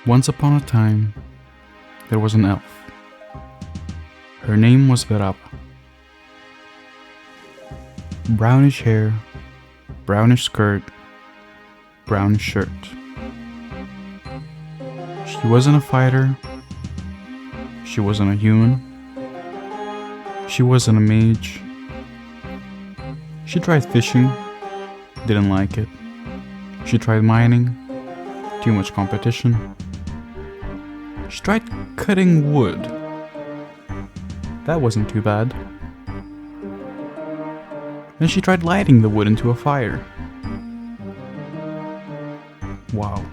Once upon a time, there was an elf. Her name was Verava. Brownish hair, brownish skirt, brownish shirt. She wasn't a fighter. She wasn't a human. She wasn't a mage. She tried fishing, didn't like it. She tried mining, too much competition. She tried cutting wood. That wasn't too bad. Then she tried lighting the wood into a fire. Wow.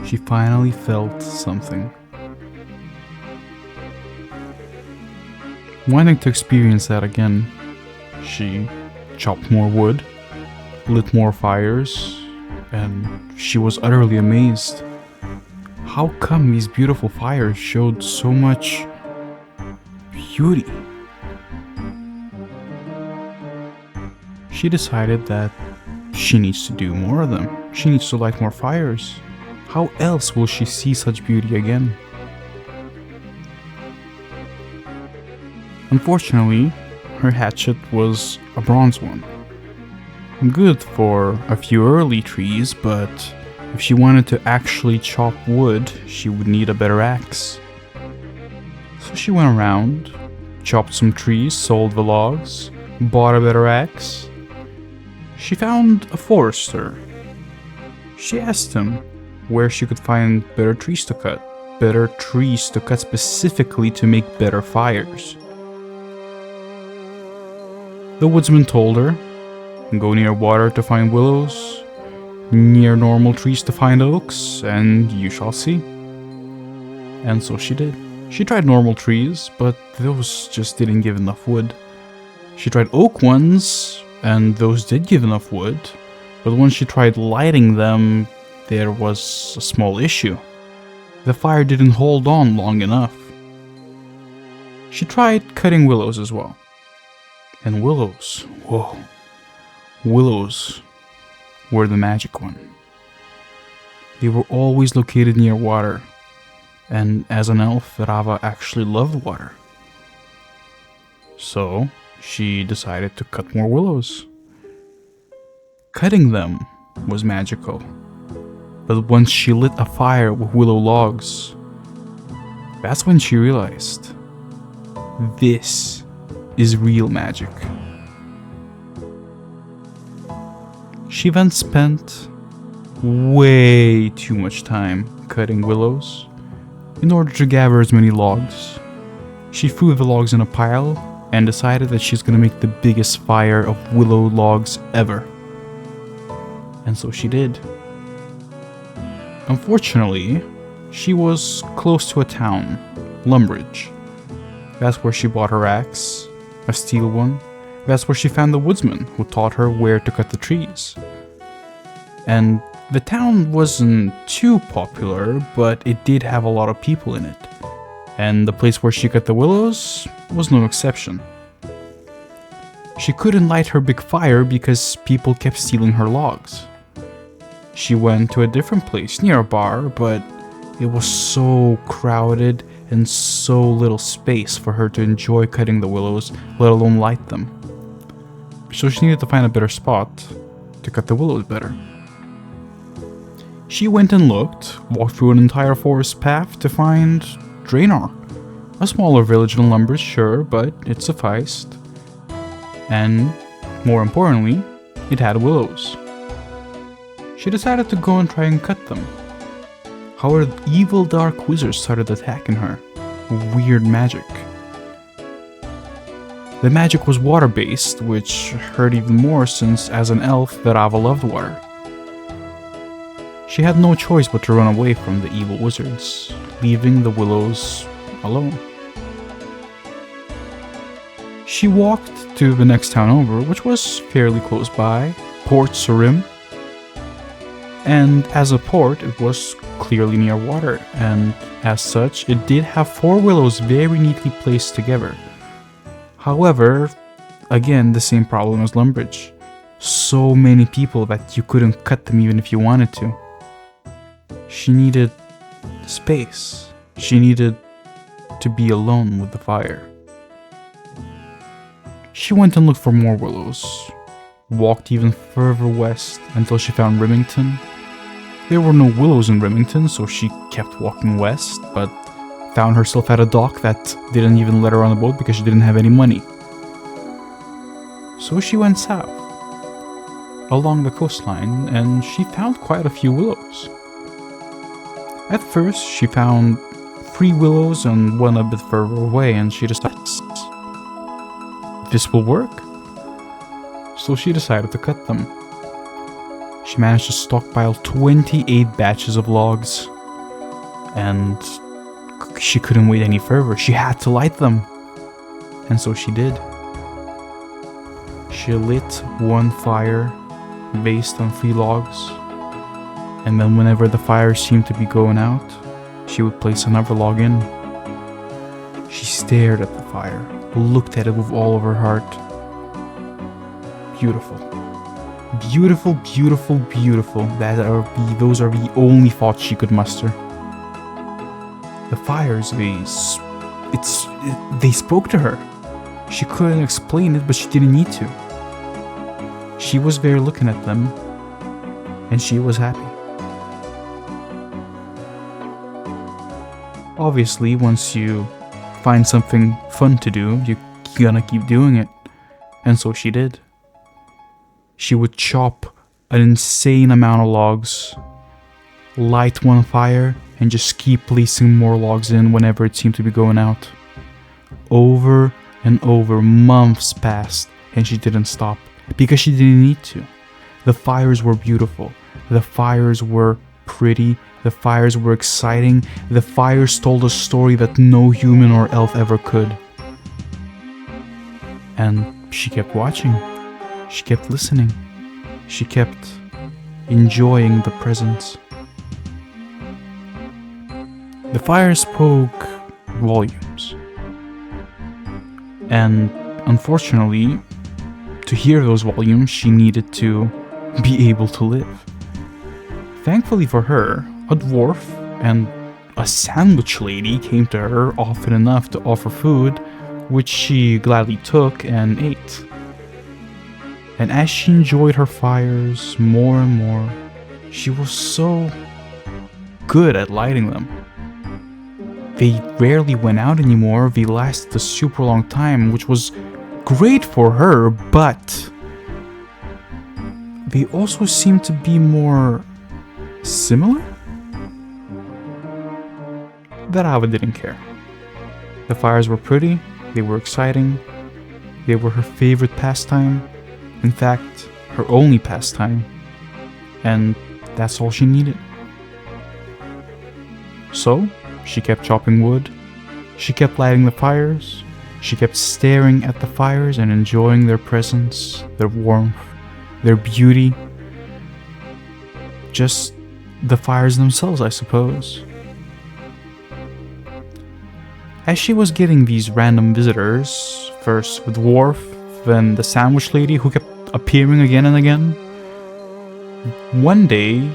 She finally felt something. Wanting to experience that again, she chopped more wood, lit more fires, and she was utterly amazed. How come these beautiful fires showed so much beauty? She decided that she needs to do more of them. She needs to light more fires. How else will she see such beauty again? Unfortunately, her hatchet was a bronze one. Good for a few early trees, but if she wanted to actually chop wood, she would need a better axe. So she went around, chopped some trees, sold the logs, bought a better axe. She found a forester. She asked him where she could find better trees to cut specifically to make better fires. The woodsman told her, go near water to find willows, near normal trees to find oaks, and you shall see. And so she did. She tried normal trees, but those just didn't give enough wood. She tried oak ones, and those did give enough wood, but when she tried lighting them, there was a small issue. The fire didn't hold on long enough. She tried cutting willows as well. And willows, whoa, willows were the magic one. They were always located near water, and as an elf, Verava actually loved water. So she decided to cut more willows. Cutting them was magical, but once she lit a fire with willow logs, that's when she realized this is real magic. She then spent way too much time cutting willows in order to gather as many logs. She threw the logs in a pile and decided that she's gonna make the biggest fire of willow logs ever. And so she did. Unfortunately, she was close to a town, Lumbridge. That's where she bought her axe, a steel one. That's where she found the woodsman who taught her where to cut the trees. And the town wasn't too popular, but it did have a lot of people in it. And the place where she cut the willows was no exception. She couldn't light her big fire because people kept stealing her logs. She went to a different place near a bar, but it was so crowded and so little space for her to enjoy cutting the willows, let alone light them. So she needed to find a better spot to cut the willows better. She went and looked, walked through an entire forest path to find Draenor. A smaller village in Lumbridge, sure, but it sufficed. And, more importantly, it had willows. She decided to go and try and cut them. However, evil dark wizards started attacking her. Weird magic. The magic was water-based, which hurt even more since, as an elf, Verava loved water. She had no choice but to run away from the evil wizards, leaving the willows alone. She walked to the next town over, which was fairly close by, Port Sarim. And as a port, it was clearly near water, and as such, it did have 4 willows very neatly placed together. However, again, the same problem as Lumbridge. So many people that you couldn't cut them even if you wanted to. She needed space. She needed to be alone with the fire. She went and looked for more willows, walked even further west until she found Remington. There were no willows in Remington, so she kept walking west, but found herself at a dock that didn't even let her on the boat because she didn't have any money. So she went south, along the coastline, and she found quite a few willows. At first, she found 3 willows and one a bit further away, and she decided, this will work. So she decided to cut them. She managed to stockpile 28 batches of logs, and she couldn't wait any further. She had to light them, and so she did. She lit one fire based on 3 logs, and then whenever the fire seemed to be going out, she would place another log in. She stared at the fire, looked at it with all of her heart. Beautiful. Beautiful, beautiful, beautiful. Those are the only thoughts she could muster. The fires, they spoke to her. She couldn't explain it, but she didn't need to. She was there looking at them, and she was happy. Obviously, once you find something fun to do, you're gonna keep doing it. And so she did. She would chop an insane amount of logs, light one fire, and just keep placing more logs in whenever it seemed to be going out. Over and over, months passed, and she didn't stop, because she didn't need to. The fires were beautiful. The fires were pretty. The fires were exciting. The fires told a story that no human or elf ever could. And she kept watching. She kept listening. She kept enjoying the presence. The fire spoke volumes. And unfortunately, to hear those volumes, she needed to be able to live. Thankfully for her, a dwarf and a sandwich lady came to her often enough to offer food, which she gladly took and ate. And as she enjoyed her fires more and more, she was so good at lighting them. They rarely went out anymore. They lasted a super long time, which was great for her, but they also seemed to be more similar? Verava didn't care. The fires were pretty, they were exciting, they were her favorite pastime. In fact, her only pastime. And that's all she needed. So, she kept chopping wood, she kept lighting the fires, she kept staring at the fires and enjoying their presence, their warmth, their beauty. Just the fires themselves, I suppose. As she was getting these random visitors, first the dwarf, then the sandwich lady who kept appearing again and again, one day,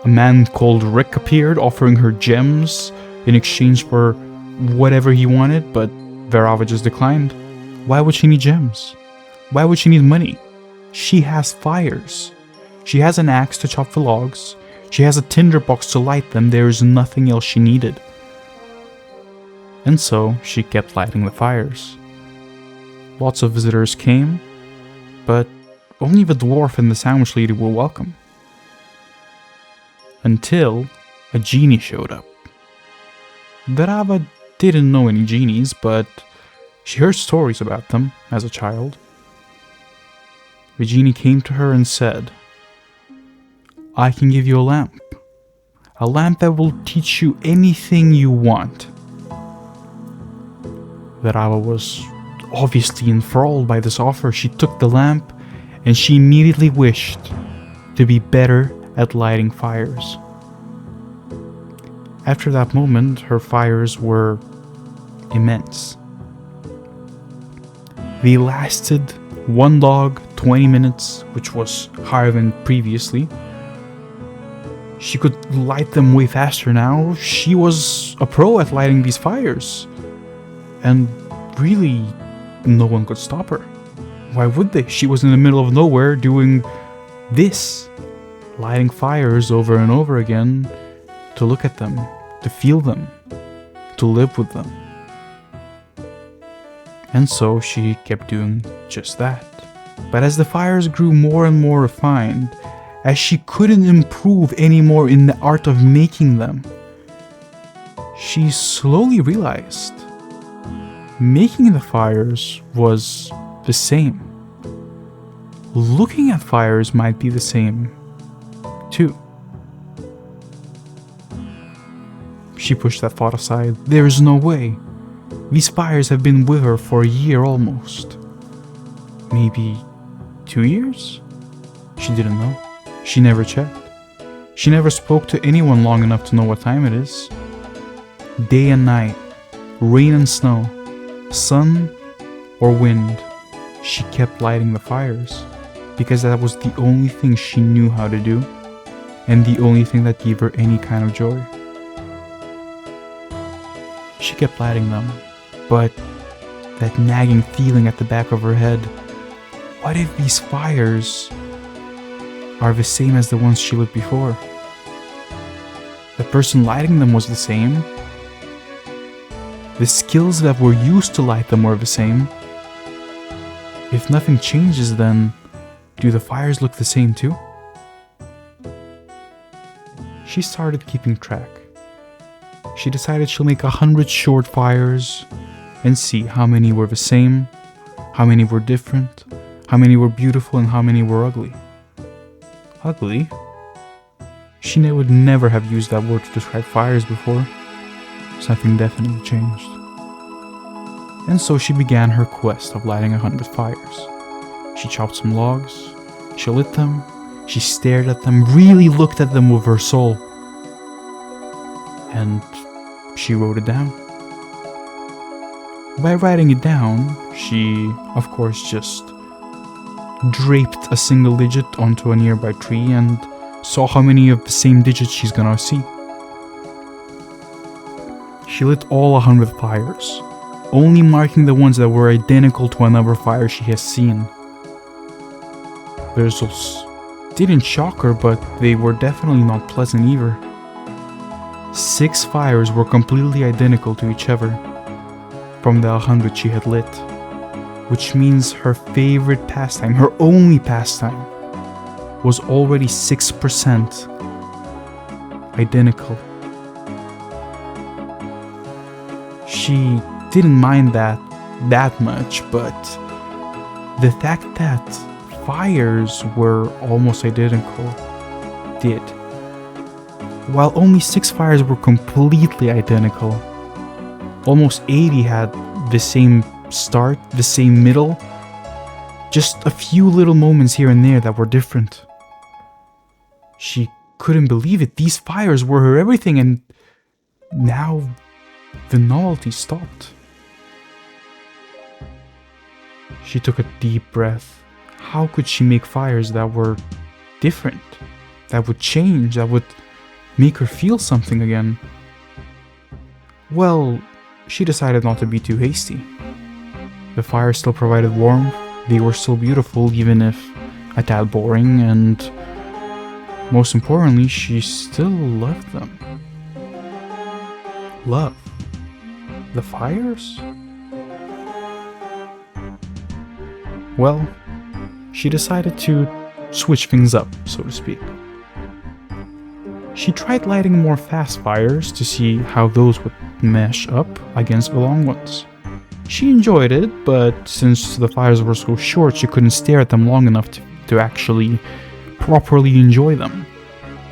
a man called Rick appeared, offering her gems in exchange for whatever he wanted, but Verava just declined. Why would she need gems? Why would she need money? She has fires. She has an axe to chop the logs. She has a tinderbox to light them. There is nothing else she needed. And so she kept lighting the fires. Lots of visitors came, but only the dwarf and the sandwich lady were welcome. Until a genie showed up. Verava didn't know any genies, but she heard stories about them as a child. The genie came to her and said, "I can give you a lamp that will teach you anything you want." Verava was obviously enthralled by this offer. She took the lamp and she immediately wished to be better at lighting fires. After that moment, her fires were immense. They lasted one log 20 minutes, which was higher than previously. She could light them way faster now. She was a pro at lighting these fires. And really, no one could stop her. Why would they? She was in the middle of nowhere doing this. Lighting fires over and over again to look at them, to feel them, to live with them. And so she kept doing just that. But as the fires grew more and more refined, as she couldn't improve anymore in the art of making them, she slowly realized making the fires was the same. Looking at fires might be the same, too. She pushed that thought aside. There is no way. These fires have been with her for a year almost. Maybe 2 years? She didn't know. She never checked. She never spoke to anyone long enough to know what time it is. Day and night, rain and snow, sun or wind, she kept lighting the fires because that was the only thing she knew how to do and the only thing that gave her any kind of joy. She kept lighting them, but that nagging feeling at the back of her head, what if these fires are the same as the ones she lit before? The person lighting them was the same. The skills that were used to light them were the same. If nothing changes, then do the fires look the same too? She started keeping track. She decided she'll make 100 short fires and see how many were the same, how many were different, how many were beautiful, and how many were ugly. Ugly? She would never have used that word to describe fires before. Something definitely changed. And so she began her quest of lighting 100 fires. She chopped some logs, she lit them, she stared at them, really looked at them with her soul. And she wrote it down. By writing it down, she, of course, just draped a single digit onto a nearby tree and saw how many of the same digits she's gonna see. She lit all 100 fires, only marking the ones that were identical to another fire she has seen. The results didn't shock her, but they were definitely not pleasant either. 6 fires were completely identical to each other from the 100 she had lit, which means her favorite pastime, her only pastime, was already 6% identical. She didn't mind that much, but the fact that fires were almost identical did. While only 6 fires were completely identical, almost 80 had the same start, the same middle, just a few little moments here and there that were different. She couldn't believe it. These fires were her everything, and now the novelty stopped. She took a deep breath. How could she make fires that were different, that would change, that would make her feel something again? Well, she decided not to be too hasty. The fire still provided warmth, they were still beautiful even if a tad boring, and most importantly, she still loved them. Love? The fires? Well, she decided to switch things up, so to speak. She tried lighting more fast fires to see how those would mesh up against the long ones. She enjoyed it, but since the fires were so short, she couldn't stare at them long enough to actually properly enjoy them.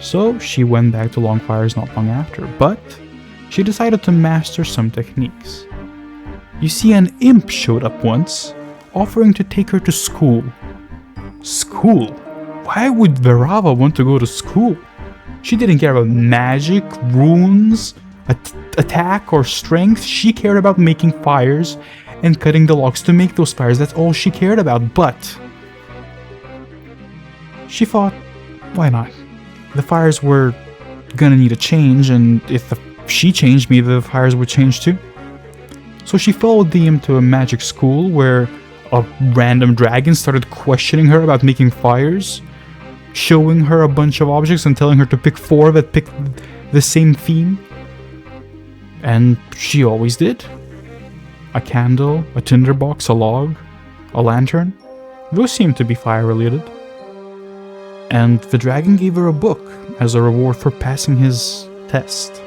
So she went back to long fires not long after, but she decided to master some techniques. You see, an imp showed up once, offering to take her to school. School? Why would Verava want to go to school? She didn't care about magic, runes, attack, or strength. She cared about making fires and cutting the logs to make those fires. That's all she cared about, but she thought, why not? The fires were gonna need a change, and if she changed, maybe the fires would change too. So she followed them to a magic school where a random dragon started questioning her about making fires, showing her a bunch of objects and telling her to pick 4 that picked the same theme. And she always did. A candle, a tinderbox, a log, a lantern. Those seemed to be fire related. And the dragon gave her a book as a reward for passing his test.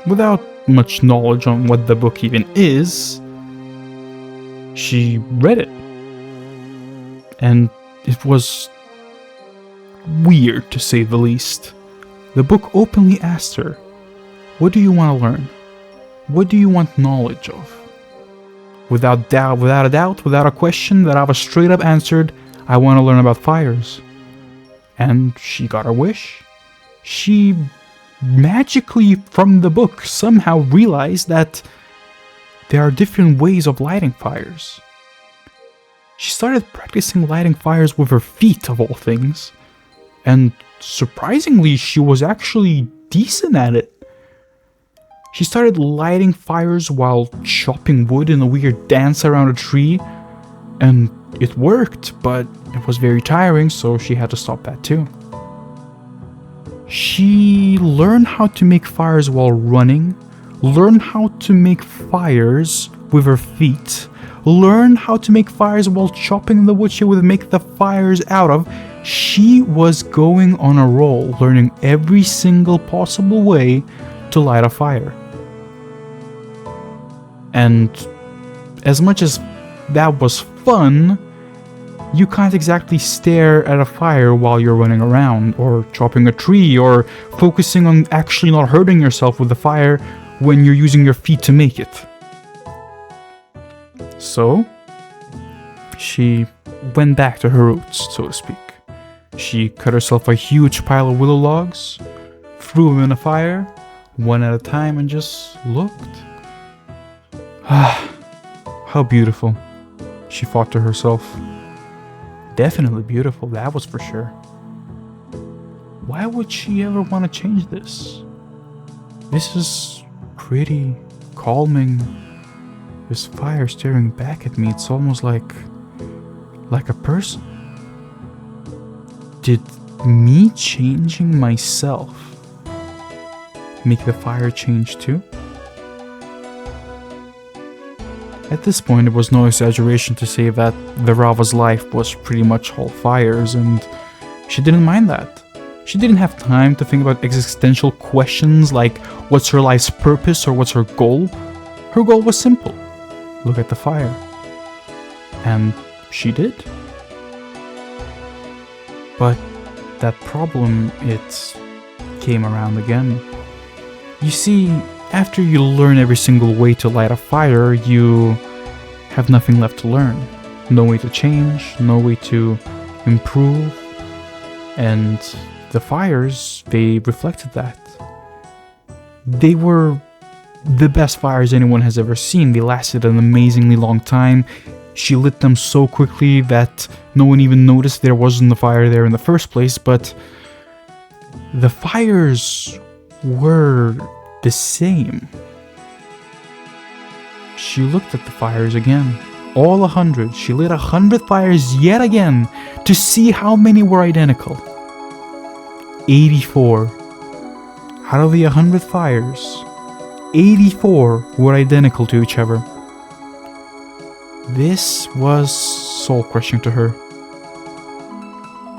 Without much knowledge on what the book even is, she read it. And it was weird, to say the least. The book openly asked her, "What do you want to learn? What do you want knowledge of?" Without a doubt, without a question, Verava straight up answered, "I want to learn about fires." And she got her wish. She magically, from the book, somehow realized that there are different ways of lighting fires. She started practicing lighting fires with her feet, of all things. And surprisingly, she was actually decent at it. She started lighting fires while chopping wood in a weird dance around a tree. And it worked, but it was very tiring, so she had to stop that too. She learned how to make fires while running, learned how to make fires with her feet, learned how to make fires while chopping the wood she would make the fires out of. She was going on a roll, learning every single possible way to light a fire. And as much as that was fun, you can't exactly stare at a fire while you're running around, or chopping a tree, or focusing on actually not hurting yourself with the fire when you're using your feet to make it. So, she went back to her roots, so to speak. She cut herself a huge pile of willow logs, threw them in a fire, one at a time, and just looked. Ah, how beautiful, she thought to herself. Definitely beautiful, that was for sure. Why would she ever want to change this? This is pretty calming. This fire staring back at me, it's almost like a person. Did me changing myself make the fire change too? At this point, it was no exaggeration to say that Verava's life was pretty much all fires, and she didn't mind that. She didn't have time to think about existential questions like what's her life's purpose or what's her goal. Her goal was simple: look at the fire. And she did. But that problem, it came around again. You see, after you learn every single way to light a fire, you have nothing left to learn. No way to change, no way to improve. And the fires, they reflected that. They were the best fires anyone has ever seen. They lasted an amazingly long time. She lit them so quickly that no one even noticed there wasn't a fire there in the first place, but the fires were the same. She looked at the fires again. All 100. She lit 100 fires yet again to see how many were identical. 84. Out of the 100 fires, 84 were identical to each other. This was soul-crushing to her.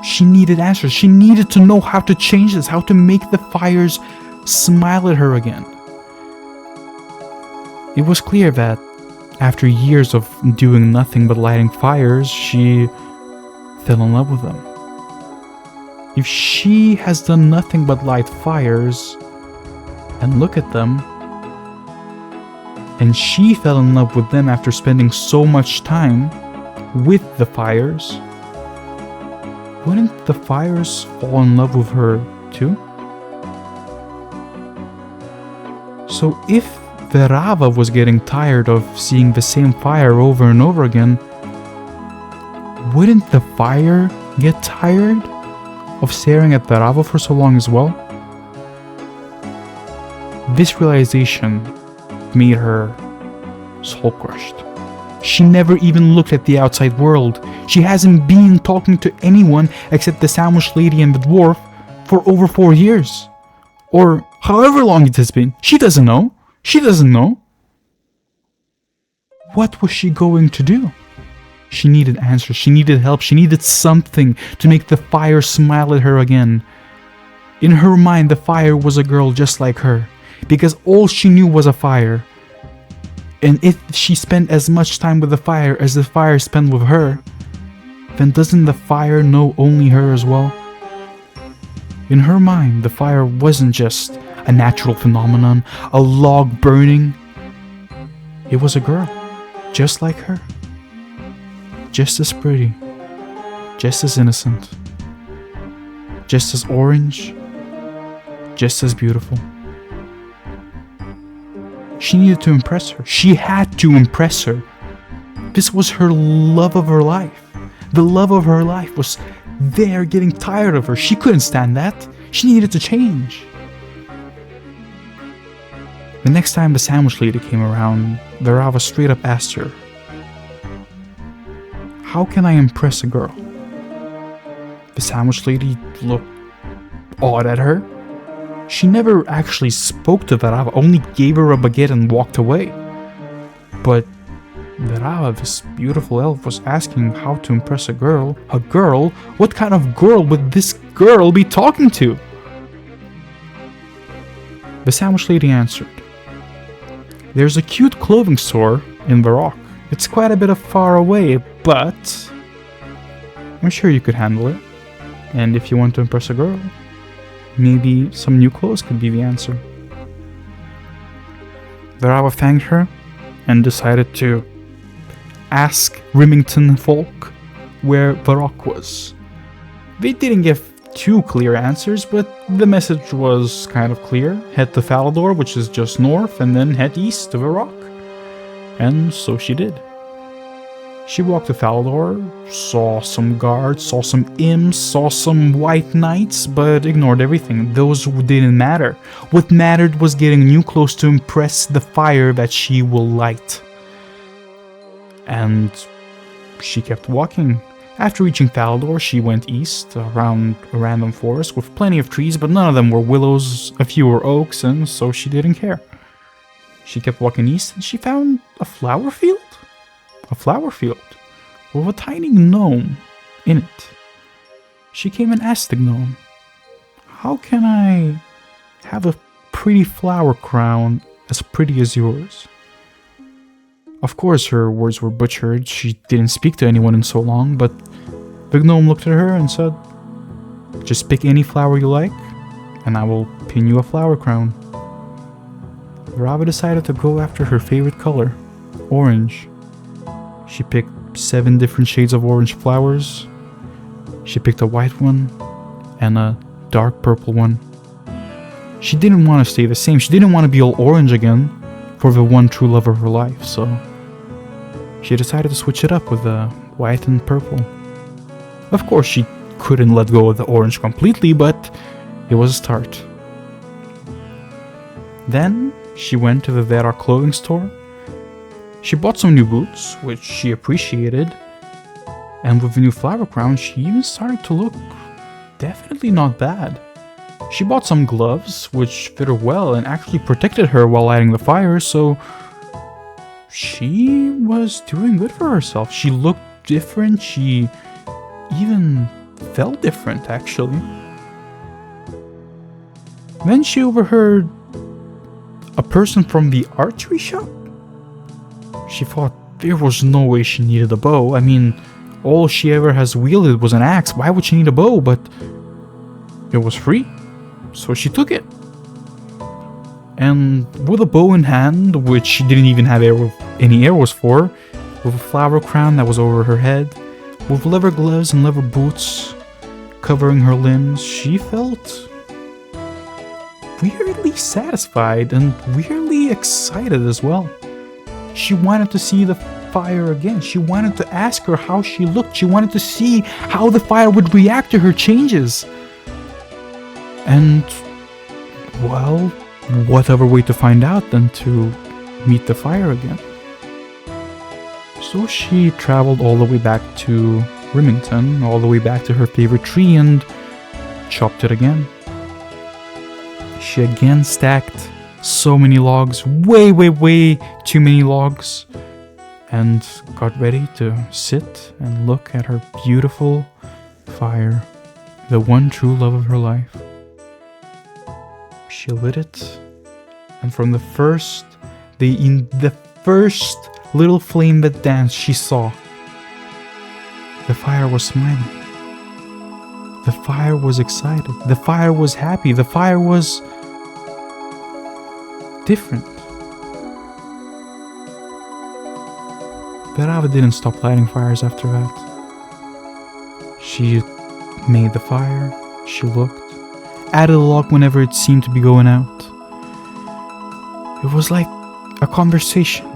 She needed answers. She needed to know how to change this, how to make the fires smile at her again. It was clear that after years of doing nothing but lighting fires, she fell in love with them. If she has done nothing but light fires and look at them, and she fell in love with them after spending so much time with the fires, wouldn't the fires fall in love with her too? So if Verava was getting tired of seeing the same fire over and over again, wouldn't the fire get tired of staring at Verava for so long as well, this realization made her soul crushed. She never even looked at the outside world. She hasn't been talking to anyone except the sandwich lady and the dwarf for over 4 years. Or however long it has been. She doesn't know. She doesn't know. What was she going to do? She needed answers. She needed help. She needed something to make the fire smile at her again. In her mind, the fire was a girl just like her, because all she knew was a fire. And if she spent as much time with the fire as the fire spent with her, then doesn't the fire know only her as well? In her mind, the fire wasn't just a natural phenomenon, a log burning. It was a girl, just like her. Just as pretty, just as innocent, just as orange, just as beautiful. She needed to impress her. She had to impress her. This was her love of her life. The love of her life was there getting tired of her. She couldn't stand that. She needed to change. The next time the sandwich lady came around, Verava straight up asked her, "How can I impress a girl?" The sandwich lady looked odd at her. She never actually spoke to Verava, only gave her a baguette and walked away. But Verava, this beautiful elf, was asking how to impress a girl. A girl? What kind of girl would this girl be talking to? The sandwich lady answered, "There's a cute clothing store in Verava. It's quite a bit far away, but I'm sure you could handle it. And if you want to impress a girl, maybe some new clothes could be the answer." Verava thanked her and decided to ask Remington folk where Varrock was. They didn't give too clear answers, but the message was kind of clear. Head to Falador, which is just north, and then head east to Varrock. And so she did. She walked to Falador, saw some guards, saw some imps, saw some white knights, but ignored everything. Those didn't matter. What mattered was getting new clothes to impress the fire that she will light. And she kept walking. After reaching Falador, she went east, around a random forest with plenty of trees, but none of them were willows, a few were oaks, and so she didn't care. She kept walking east, and she found a flower field? A flower field with a tiny gnome in it. She came and asked the gnome, "How can I have a pretty flower crown as pretty as yours?" Of course, her words were butchered. She didn't speak to anyone in so long, but the gnome looked at her and said, "Just pick any flower you like, and I will pin you a flower crown." Verava decided to go after her favorite color, orange. She picked 7 different shades of orange flowers. She picked a white one and a dark purple one. She didn't want to stay the same. She didn't want to be all orange again for the one true love of her life, so she decided to switch it up with the white and purple. Of course, she couldn't let go of the orange completely, but it was a start. Then she went to the Vera clothing store. She bought some new boots, which she appreciated, and with the new flower crown, she even started to look definitely not bad. She bought some gloves, which fit her well and actually protected her while lighting the fire, so she was doing good for herself. She looked different, she even felt different, actually. Then she overheard a person from the archery shop. She thought there was no way she needed a bow. I mean, all she ever has wielded was an axe. Why would she need a bow? But it was free, so she took it. And with a bow in hand, which she didn't even have any arrows for, with a flower crown that was over her head, with leather gloves and leather boots covering her limbs, she felt weirdly satisfied and weirdly excited as well. She wanted to see the fire again. She wanted to ask her how she looked. She wanted to see how the fire would react to her changes. And, well, what other way to find out than to meet the fire again? So she traveled all the way back to Remington, all the way back to her favorite tree, and chopped it again. She again stacked so many logs, way too many logs, and got ready to sit and look at her beautiful fire, the one true love of her life. She lit it, and from the first little flame that danced, she saw the fire was smiling. The fire was excited. The fire was happy. The fire was different. Verava didn't stop lighting fires after that. She made the fire, she looked, added a log whenever it seemed to be going out. It was like a conversation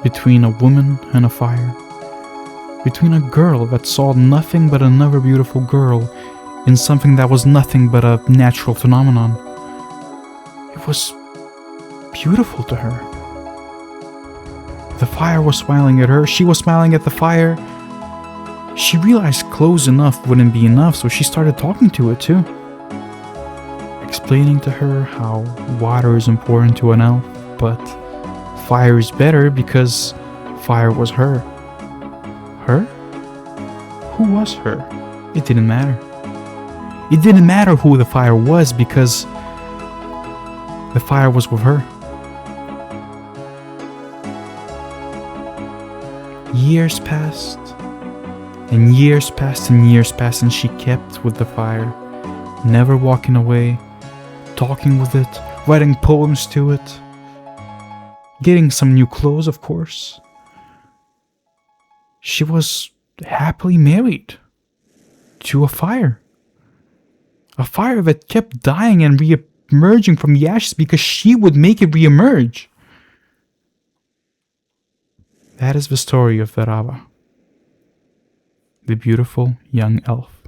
between a woman and a fire, between a girl that saw nothing but another beautiful girl in something that was nothing but a natural phenomenon. It was beautiful to her. The fire was smiling at her, she was smiling at the fire. She realized close enough wouldn't be enough, so she started talking to it too, explaining to her how water is important to an elf, but fire is better because fire was her. Her? Who was her? It didn't matter. It didn't matter who the fire was because the fire was with her. Years passed, and years passed, and years passed, and she kept with the fire, never walking away, talking with it, writing poems to it, getting some new clothes, of course. She was happily married to a fire that kept dying and re-emerging from the ashes because she would make it re-emerge. That is the story of Verava, the beautiful young elf.